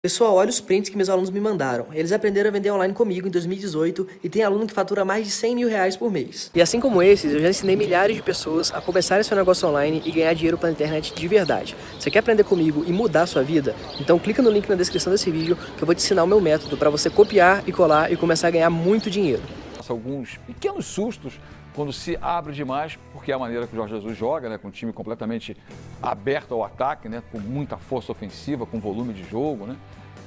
Pessoal, olha os prints que meus alunos me mandaram. Eles aprenderam a vender online comigo em 2018 e tem aluno que fatura mais de 100 mil reais por mês. E assim como esses, eu já ensinei milhares de pessoas a começarem seu negócio online e ganhar dinheiro pela internet de verdade. Você quer aprender comigo e mudar a sua vida? Então clica no link na descrição desse vídeo que eu vou te ensinar o meu método para você copiar e colar e começar a ganhar muito dinheiro. Alguns pequenos sustos quando se abre demais, porque é a maneira que o Jorge Jesus joga, né, com o time completamente aberto ao ataque, né, com muita força ofensiva, com volume de jogo, né,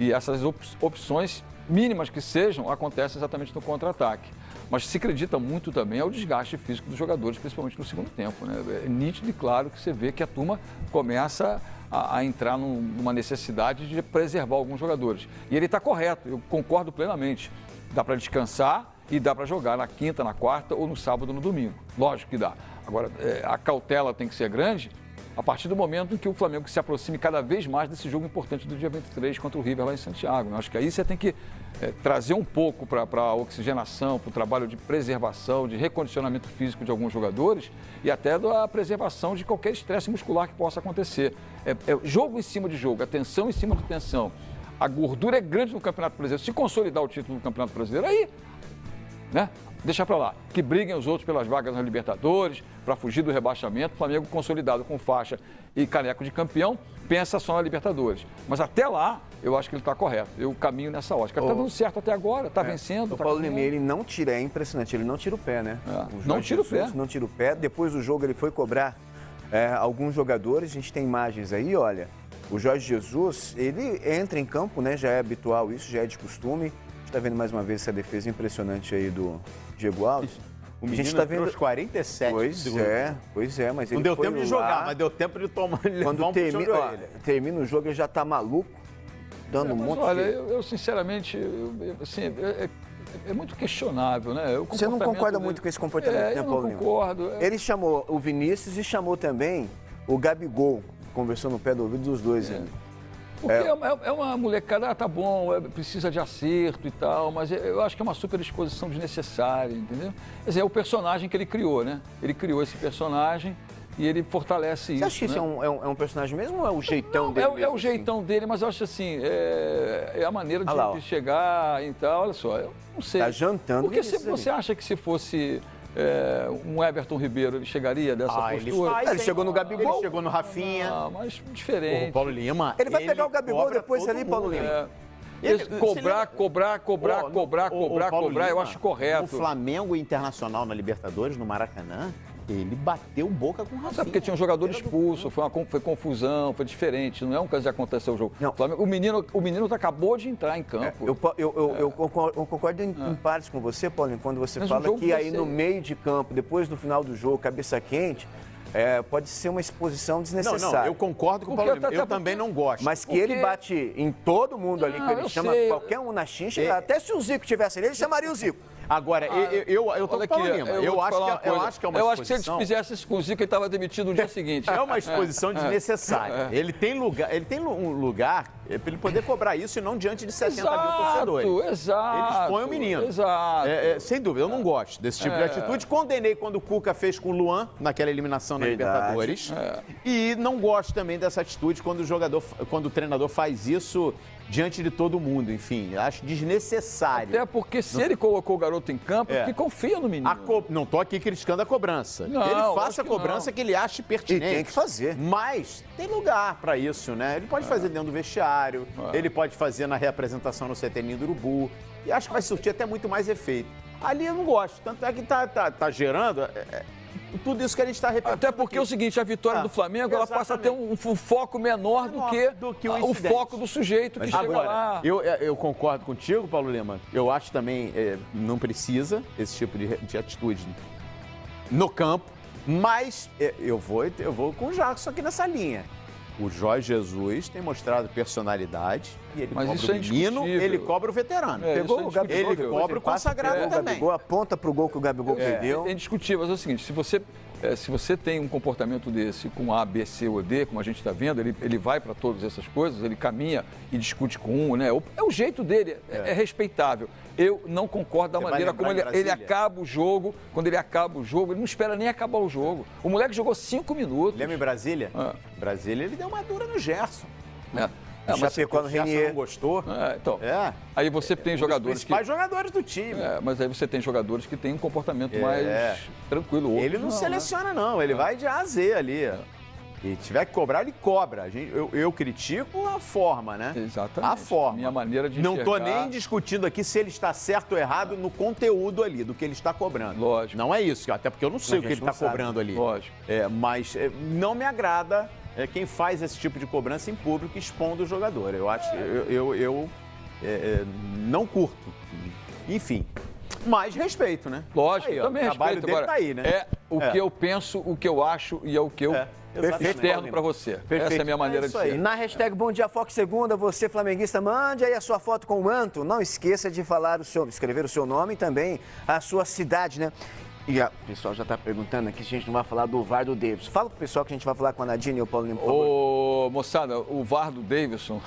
e essas opções mínimas que sejam acontecem exatamente no contra-ataque. Mas se acredita muito também ao desgaste físico dos jogadores, principalmente no segundo tempo, né? É nítido e claro que você vê que a turma começa a entrar numa necessidade de preservar alguns jogadores. E ele está correto, eu concordo plenamente. Dá para descansar e dá para jogar na quinta, na quarta ou no sábado ou no domingo. Lógico que dá. Agora, a cautela tem que ser grande a partir do momento em que o Flamengo se aproxime cada vez mais desse jogo importante do dia 23 contra o River lá em Santiago. Eu acho que aí você tem que trazer um pouco para a oxigenação, para o trabalho de preservação, de recondicionamento físico de alguns jogadores e até da preservação de qualquer estresse muscular que possa acontecer. Jogo em cima de jogo, atenção em cima de tensão. A gordura é grande no Campeonato Brasileiro. Se consolidar o título do Campeonato Brasileiro, aí, né? Deixa para lá. Que briguem os outros pelas vagas na Libertadores, para fugir do rebaixamento. O Flamengo consolidado com faixa e caneco de campeão, pensa só na Libertadores. Mas até lá, eu acho que ele está correto. Eu caminho nessa ótica. Está dando certo até agora, está vencendo. O Paulo Lemir, ele não tira, é impressionante, ele não tira o pé, né? Não tira o pé. Não tira o pé. Depois do jogo, ele foi cobrar alguns jogadores. A gente tem imagens aí, olha. O Jorge Jesus, ele entra em campo, né? Já é habitual isso, já é de costume. A gente está vendo mais uma vez essa defesa impressionante aí do Diego Alves. O menino está vendo os 47 Pois é, mas ele não deu foi tempo de jogar, mas deu tempo de tomar. Quando termina o jogo, ele já está maluco, dando um monte olha, de... eu sinceramente, assim, é muito questionável, né? Você não concorda muito com esse comportamento, né, Paulo? Eu não concordo. Ele chamou o Vinícius e chamou também o Gabigol, conversou no pé do ouvido dos dois. Porque é uma molecada, tá bom, precisa de acerto e tal, mas eu acho que é uma super exposição desnecessária, entendeu? Quer dizer, é o personagem que ele criou, né? Ele criou esse personagem e ele fortalece isso. Você acha que isso é um personagem mesmo ou é o jeitão dele? É o jeitão dele, mas eu acho assim, é a maneira de chegar e tal, olha só, eu não sei. Tá jantando. Porque você acha que se fosse... um Everton Ribeiro, ele chegaria dessa postura? Ele chegou no Gabigol. Ele chegou no Rafinha. Mas diferente. O Paulo Lima. Ele vai pegar o Gabigol depois ali, Paulo Lima. Cobrar, eu acho correto. O Flamengo Internacional na Libertadores, no Maracanã, ele bateu boca com o Rafinha. Sabe porque tinha um jogador expulso, foi confusão, foi diferente, não é um caso de acontecer o jogo. O menino acabou de entrar em campo. Eu concordo em partes com você, Paulinho, quando você fala que aí no meio de campo, depois do final do jogo, cabeça quente, pode ser uma exposição desnecessária. Não, eu concordo com o Paulo Lima. Eu também não gosto. Mas que ele bate em todo mundo ali, que ele chama qualquer um na chincha, até se o Zico tivesse ali, ele chamaria o Zico. Agora, eu tô com o Paulo Lima. Eu acho que é uma exposição... Eu acho que se ele fizesse isso com o Zico, ele estava demitido no dia seguinte. É uma exposição desnecessária. Ele tem um lugar para ele poder cobrar isso e não diante de 70 mil torcedores. Exato. Ele expõe o menino. Exato. Sem dúvida, eu não gosto desse tipo de atitude. Condenei quando o Cuca fez com o Luan, naquela eliminação na Libertadores. E não gosto também dessa atitude quando o treinador faz isso diante de todo mundo, enfim, acho desnecessário. Até porque se ele colocou o garoto em campo, é porque confia no menino. Não estou aqui criticando a cobrança. Não, ele faça a cobrança que ele ache pertinente. E tem que fazer. Mas tem lugar para isso, né? Ele pode fazer dentro do vestiário, ele pode fazer na reapresentação no CT Ninho do Urubu, e acho que vai surtir até muito mais efeito. Ali eu não gosto, tanto é que tá gerando... tudo isso que a gente está repetindo. Até porque é o seguinte, a vitória do Flamengo, ela passa a ter um foco menor do que o foco do sujeito que chega lá. Eu concordo contigo, Paulo Lima. Eu acho também não precisa esse tipo de atitude no campo, mas eu vou com o Jackson aqui nessa linha. O Jorge Jesus tem mostrado personalidade e ele cobra o menino, ele cobra o veterano. Pegou o Gabigol, ele cobra o consagrado também. Gabigol aponta para o gol que o Gabigol perdeu. É indiscutível, mas é o seguinte, se você tem um comportamento desse com A, B, C ou D, como a gente está vendo, ele vai para todas essas coisas, ele caminha e discute com um, né? É o jeito dele, é respeitável. Eu não concordo da maneira como ele acaba o jogo. Quando ele acaba o jogo, ele não espera nem acabar o jogo. O moleque jogou 5 minutos. Lembra em Brasília? Brasília, ele deu uma dura no Gerson. mas Chapecó no O Gerson Renier. não gostou. Então, É. aí você tem Os jogadores que... principais jogadores do time. mas aí você tem jogadores que têm um comportamento mais tranquilo. Outros Ele não né? seleciona, não. Ele vai de A a Z ali. E tiver que cobrar, ele cobra. Eu critico a forma, né? Exatamente. A forma. Minha maneira de Não estou enxergar. nem discutindo aqui se ele está certo ou errado no conteúdo ali, do que ele está cobrando. Lógico. Não é isso, até porque eu não sei o que gente ele não está sabe. cobrando ali. Lógico. Mas não me agrada quem faz esse tipo de cobrança em público expondo o jogador. Eu acho, eu não curto. Enfim, mas respeito, né? Lógico, Aí, ó, também o trabalho respeito. dele Agora, tá aí, né? É o que eu penso, o que eu acho e é o que eu exatamente. externo para você. Essa é a minha maneira de isso aí. ser. Na hashtag Bom Dia Fox Segunda, você flamenguista, mande aí a sua foto com o manto. Não esqueça de escrever o seu nome e também a sua cidade, né? E o pessoal já está perguntando aqui se a gente não vai falar do VAR do Davidson. Fala pro pessoal que a gente vai falar com a Nadine e o Paulo Lima, por favor. Ô, moçada, o VAR do Davidson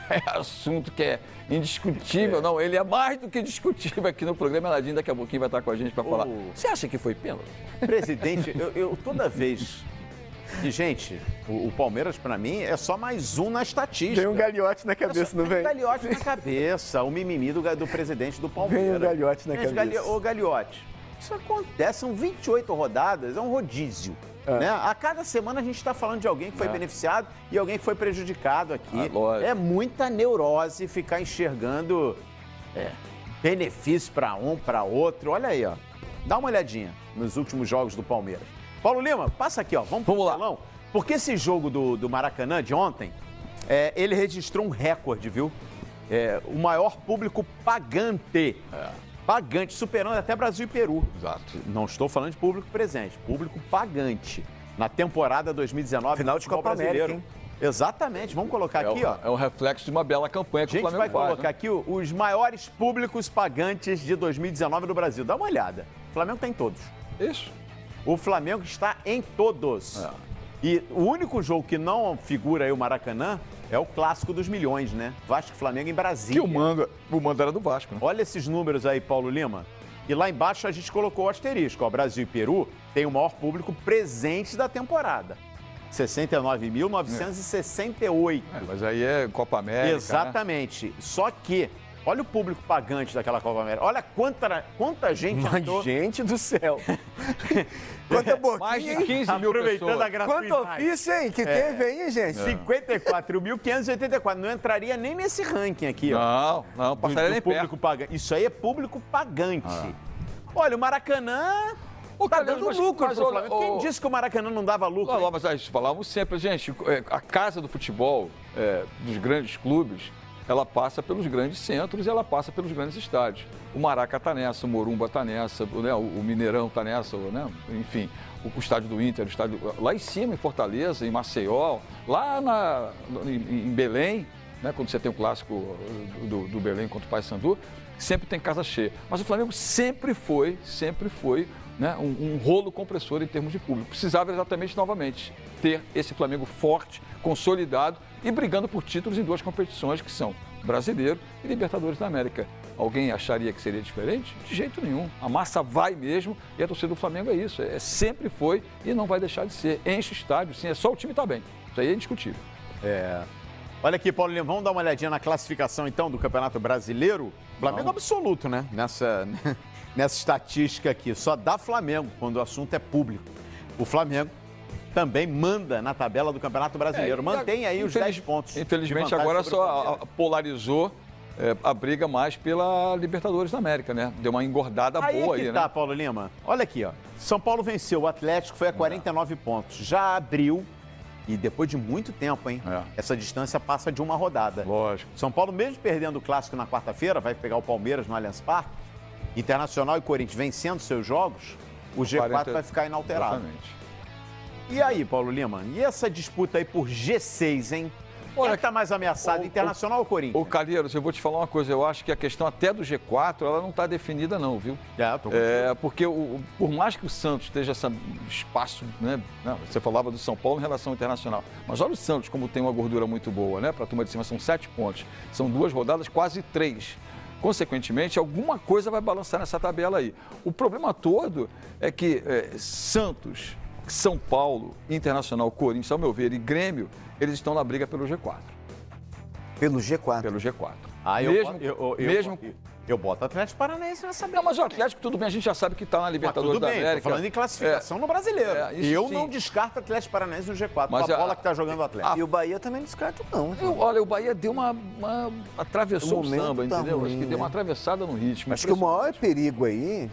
é assunto que é indiscutível. Não, ele é mais do que discutível aqui no programa. A Nadine daqui a pouquinho vai estar com a gente para falar. Você acha que foi pênalti? Presidente, eu toda vez... E, gente, o Palmeiras, para mim, é só mais um na estatística. Vem um galhote na cabeça, não Tem vem? um galhote na cabeça, o mimimi do presidente do Palmeiras. Vem um galhote na Gente, cabeça. Ô, galhote, isso acontece, são 28 rodadas, é um rodízio. Né? A cada semana a gente está falando de alguém que foi beneficiado e alguém que foi prejudicado aqui. Lógico. É muita neurose ficar enxergando benefício para um, para outro. Olha aí, ó. Dá uma olhadinha nos últimos jogos do Palmeiras. Paulo Lima, passa aqui, ó. Vamos pro telão. Porque esse jogo do Maracanã de ontem, ele registrou um recorde, viu? O maior público pagante. Pagante, superando até Brasil e Peru. Exato. Não estou falando de público presente, público pagante. Na temporada 2019. Final de Copa América, hein? Exatamente, vamos colocar aqui, ó. É um reflexo de uma bela campanha A que o gente Flamengo vai faz. colocar aqui os maiores públicos pagantes de 2019 no Brasil. Dá uma olhada. O Flamengo tem todos. Isso. O Flamengo está em todos. E o único jogo que não figura aí o Maracanã é o clássico dos milhões, né? Vasco e Flamengo em Brasília. Que o mando era do Vasco, né? Olha esses números aí, Paulo Lima. E lá embaixo a gente colocou o asterisco. Ó, Brasil e Peru tem o maior público presente da temporada. 69.968. Mas aí é Copa América. Exatamente. Só que, olha o público pagante daquela Copa América. Olha quanta gente entrou. Gente do céu. Quanta boquinha, Mais de hein? 15 mil Aproveitando pessoas. a gratuidade. Quanto ofício, hein? Que teve aí, gente? 54.584. Não entraria nem nesse ranking aqui, ó. Não, passaria nem perto. Público pagante. Isso aí é público pagante. Olha, o Maracanã tá Carlinhos, dando mas- lucro mas, pro ô, Flamengo. ô, Quem disse que o Maracanã não dava lucro? Não, mas isso falávamos sempre, gente, a casa do futebol, dos grandes clubes, ela passa pelos grandes centros e ela passa pelos grandes estádios. O Maraca está nessa, o Morumba está nessa, né, o Mineirão está nessa, né, enfim, o estádio do Inter, o estádio lá em cima, em Fortaleza, em Maceió, lá em Belém, né, quando você tem o clássico do Belém contra o Paysandu, sempre tem casa cheia. Mas o Flamengo sempre foi, né, um rolo compressor em termos de público. Precisava exatamente, novamente, ter esse Flamengo forte, consolidado e brigando por títulos em duas competições que são Brasileiro e Libertadores da América. Alguém acharia que seria diferente? De jeito nenhum. A massa vai mesmo e a torcida do Flamengo é isso. Sempre foi e não vai deixar de ser. Enche estádio, sim, é só o time estar bem. Isso aí é indiscutível. Olha aqui, Paulo Lima, vamos dar uma olhadinha na classificação, então, do Campeonato Brasileiro. Flamengo absoluto, né? Nessa estatística aqui. Só dá Flamengo quando o assunto é público. O Flamengo também manda na tabela do Campeonato Brasileiro. Mantém aí os 10 pontos. Infelizmente, de vantagem agora sobre o só Palmeiras. polarizou a briga mais pela Libertadores da América, né? Deu uma engordada Aí boa é que aí, tá, né? Paulo Lima. Olha aqui, ó. São Paulo venceu, o Atlético foi a 49 pontos. Já abriu, e depois de muito tempo, hein? Essa distância passa de uma rodada. Lógico. São Paulo, mesmo perdendo o clássico na quarta-feira, vai pegar o Palmeiras no Allianz Parque. Internacional e Corinthians vencendo seus jogos, o G4 vai ficar inalterado. Exatamente. E aí, Paulo Lima? E essa disputa aí por G6, hein? Quem é que tá mais ameaçado, Internacional ou Corinthians? Ô, Calheiros, eu vou te falar uma coisa. Eu acho que a questão até do G4, ela não está definida não, viu? Porque por mais que o Santos esteja esse espaço, né? Você falava do São Paulo em relação ao Internacional. Mas olha o Santos como tem uma gordura muito boa, né? Para a turma de cima são 7 pontos. São 2 rodadas, quase 3. Consequentemente, alguma coisa vai balançar nessa tabela aí. O problema todo é que Santos, São Paulo, Internacional, Corinthians, ao meu ver, e Grêmio, eles estão na briga pelo G4. Pelo G4. Pelo G4. Eu boto o Atlético Paranaense nessa briga. Não, mas o Atlético, tudo bem, a gente já sabe que está na Libertadores tudo da bem, América. tô falando em classificação no Brasileiro. Isso Eu sim. não descarto o Atlético Paranaense no G4, Mas com a bola que tá jogando o Atlético. E o Bahia também não descarto, não. Olha, o Bahia deu atravessou O o momento samba, tá entendeu? ruim, Acho que deu né? uma atravessada no ritmo. Acho que o maior perigo aí,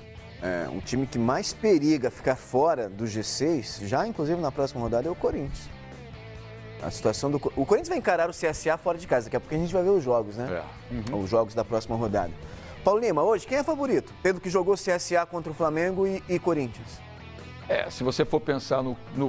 o time que mais periga ficar fora do G6, já inclusive na próxima rodada, é o Corinthians. A situação do... O Corinthians vai encarar o CSA fora de casa, daqui a pouco a gente vai ver os jogos, né? Os jogos da próxima rodada. Paulo Lima, hoje, quem é favorito? Pelo que jogou CSA contra o Flamengo e Corinthians. Se você for pensar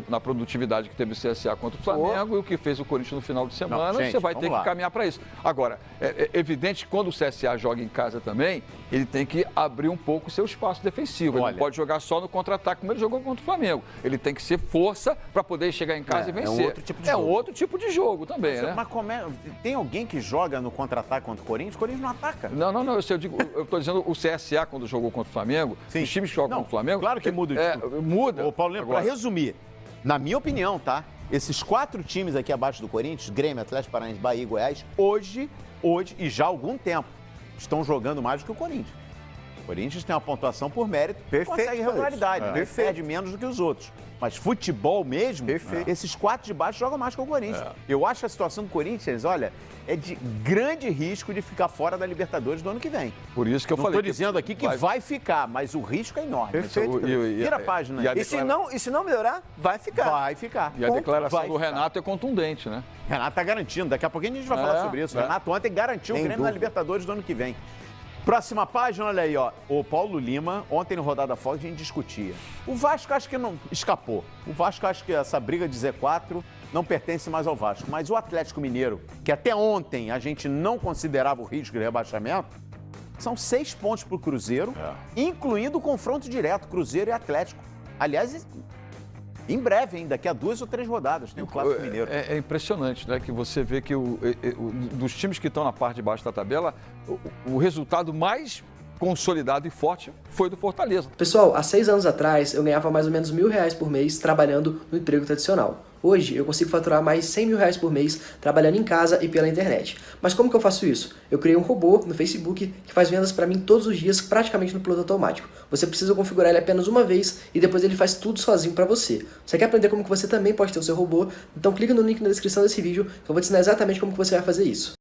na produtividade que teve o CSA contra o Flamengo e o que fez o Corinthians no final de semana, você vai ter que caminhar para isso. Agora, é evidente que quando o CSA joga em casa também, ele tem que abrir um pouco o seu espaço defensivo. Ele não pode jogar só no contra-ataque como ele jogou contra o Flamengo. Ele tem que ser força para poder chegar em casa e vencer. É um outro tipo de jogo. Outro tipo de jogo também, né? Mas tem alguém que joga no contra-ataque contra o Corinthians? O Corinthians não ataca. Não, eu estou dizendo o CSA quando jogou contra o Flamengo, os times que jogam contra o Flamengo... Claro que muda. Muda. Ô, Paulinho, para resumir, na minha opinião, tá? Esses 4 times aqui abaixo do Corinthians, Grêmio, Atlético Paranaense, Bahia e Goiás, hoje e já há algum tempo, estão jogando mais do que o Corinthians. O Corinthians tem uma pontuação por mérito, consegue regularidade, perde menos do que os outros. Mas futebol mesmo, esses 4 de baixo jogam mais que o Corinthians. Eu acho a situação do Corinthians, olha, é de grande risco de ficar fora da Libertadores do ano que vem. Por isso que eu Não falei. Estou dizendo aqui que vai ficar, mas o risco é enorme. Perfeito. Vira a página. E se não melhorar, vai ficar. Vai ficar. E a declaração do Renato é contundente, né? Renato tá garantindo. Daqui a pouquinho a gente vai falar sobre isso. Renato ontem garantiu o Grêmio na Libertadores do ano que vem. Próxima página, olha aí, ó. O Paulo Lima, ontem no Rodada Forte a gente discutia. O Vasco acho que não escapou. O Vasco acho que essa briga de Z4 não pertence mais ao Vasco. Mas o Atlético Mineiro, que até ontem a gente não considerava o risco de rebaixamento, são 6 pontos para o Cruzeiro, incluindo o confronto direto, Cruzeiro e Atlético. Aliás, em breve, hein? Daqui a 2 ou 3 rodadas, tem o Clássico Mineiro. É impressionante, né? Que você vê que dos times que estão na parte de baixo da tabela, o resultado mais consolidado e forte foi do Fortaleza. Pessoal, há 6 anos atrás eu ganhava mais ou menos R$1.000 por mês trabalhando no emprego tradicional. Hoje eu consigo faturar mais R$100.000 por mês trabalhando em casa e pela internet. Mas como que eu faço isso? Eu criei um robô no Facebook que faz vendas para mim todos os dias, praticamente no piloto automático. Você precisa configurar ele apenas uma vez e depois ele faz tudo sozinho para você. Você quer aprender como que você também pode ter o seu robô? Então clica no link na descrição desse vídeo que eu vou te ensinar exatamente como que você vai fazer isso.